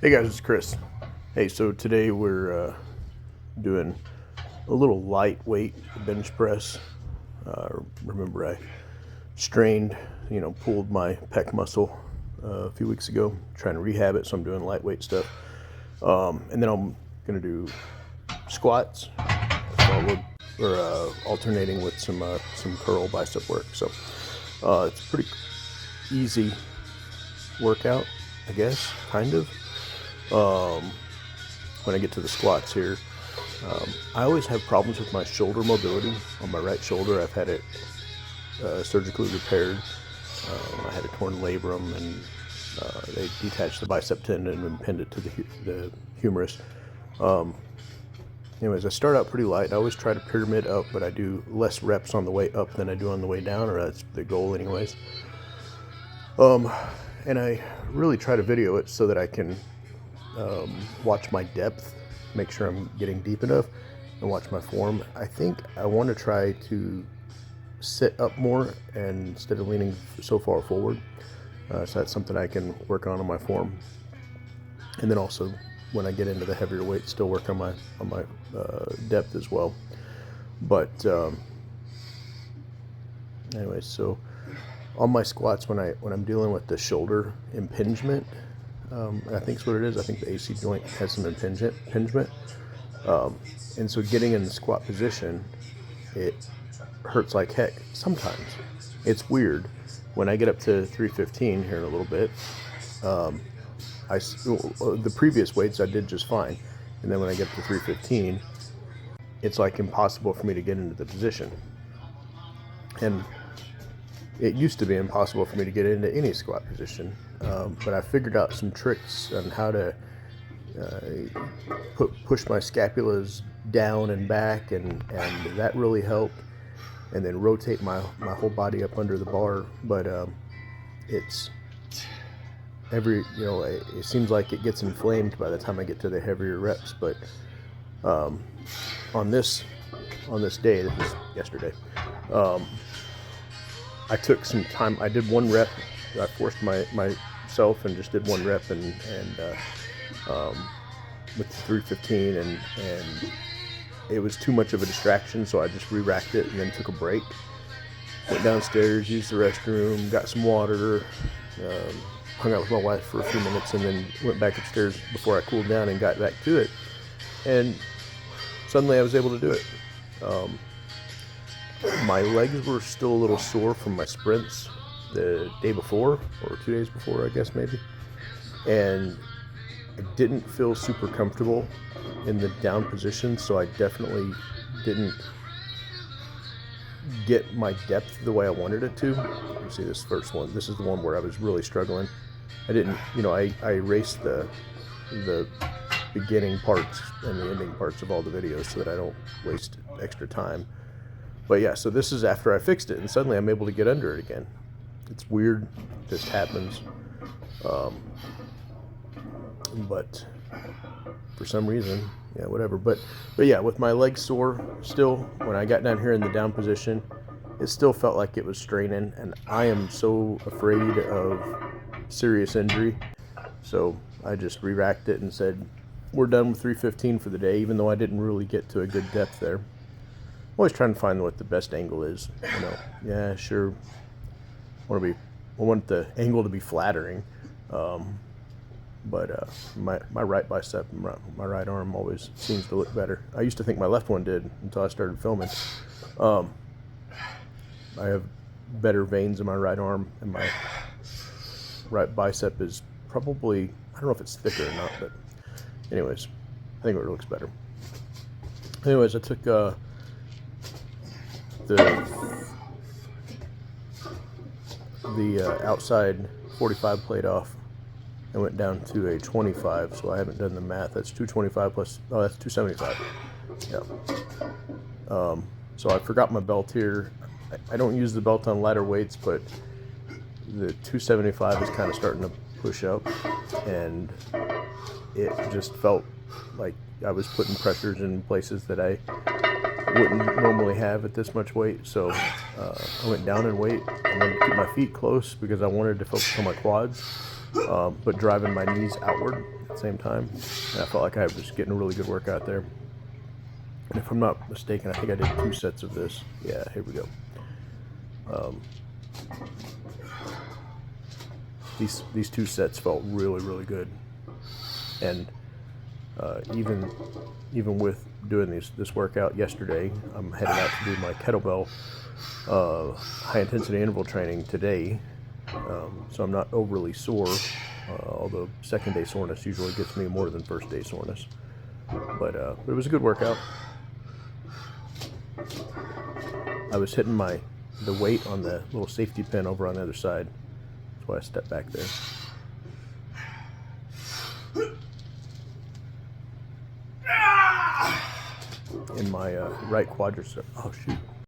Hey guys, it's Chris. Hey, so today we're doing a little lightweight bench press. Remember I strained, pulled my pec muscle a few weeks ago, trying to rehab it, so I'm doing lightweight stuff. And then I'm going to do squats, alternating with some curl bicep work. So it's a pretty easy workout, I guess, kind of. When I get to the squats here, I always have problems with my shoulder mobility. On my right shoulder, I've had it surgically repaired. I had a torn labrum, and they detached the bicep tendon and pinned it to the humerus. Anyways, I start out pretty light. I always try to pyramid up, but I do less reps on the way up than I do on the way down, or that's the goal anyways. And I really try to video it so that I can watch my depth, make sure I'm getting deep enough, and watch my form. I think I want to try to sit up more and instead of leaning so far forward. So that's something I can work on my form. And then also when I get into the heavier weight, still work on my depth as well. But anyways, so on my squats, when I'm dealing with the shoulder impingement, I think that's what it is. I think the AC joint has some impingement. And so getting in the squat position, it hurts like heck sometimes. It's weird. When I get up to 315 here in a little bit, the previous weights I did just fine. And then when I get to 315, it's like impossible for me to get into the position. And it used to be impossible for me to get into any squat position, but I figured out some tricks on how to push my scapulas down and back, and that really helped. And then rotate my whole body up under the bar. But it's it seems like it gets inflamed by the time I get to the heavier reps. But on this day, this was yesterday, I took some time. I did one rep. I forced myself and just did one rep and with 315, and it was too much of a distraction, so I just re-racked it and then took a break. Went downstairs, used the restroom, got some water, hung out with my wife for a few minutes, and then went back upstairs before I cooled down and got back to it. And suddenly I was able to do it. My legs were still a little sore from my sprints the day before, or 2 days before, I guess maybe. And I didn't feel super comfortable in the down position, so I definitely didn't get my depth the way I wanted it to. You see this first one. This is the one where I was really struggling. I didn't, I erased the beginning parts and the ending parts of all the videos so that I don't waste extra time. But yeah, so this is after I fixed it, and suddenly I'm able to get under it again. It's weird, it just happens. But for some reason, yeah, whatever. But yeah, with my legs sore still, when I got down here in the down position, it still felt like it was straining, and I am so afraid of serious injury. So I just re-racked it and said, we're done with 315 for the day, even though I didn't really get to a good depth there. I'm always trying to find what the best angle is. Yeah, sure. I want the angle to be flattering. But my right bicep and my right arm always seems to look better. I used to think my left one did until I started filming. I have better veins in my right arm, and my right bicep is probably, I don't know if it's thicker or not, but anyways, I think it looks better. Anyways, I took the outside 45 plate off and went down to a 25, so I haven't done the math. That's 225 plus, that's 275. Yeah. So I forgot my belt here. I don't use the belt on lighter weights, but the 275 is kind of starting to push up, and it just felt like I was putting pressures in places that I wouldn't normally have at this much weight. So I went down in weight. I wanted to keep my feet close because I wanted to focus on my quads, but driving my knees outward. the same time. And I felt like I was getting a really good workout there. And if I'm not mistaken, I think I did 2 sets of this. Yeah, here we go. These 2 sets felt really good. And even with doing this workout yesterday, I'm headed out to do my kettlebell high intensity interval training today, so I'm not overly sore, although second day soreness usually gets me more than first day soreness. But it was a good workout. I was hitting the weight on the little safety pin over on the other side. That's why I stepped back there. In my right quadricep. Oh shoot.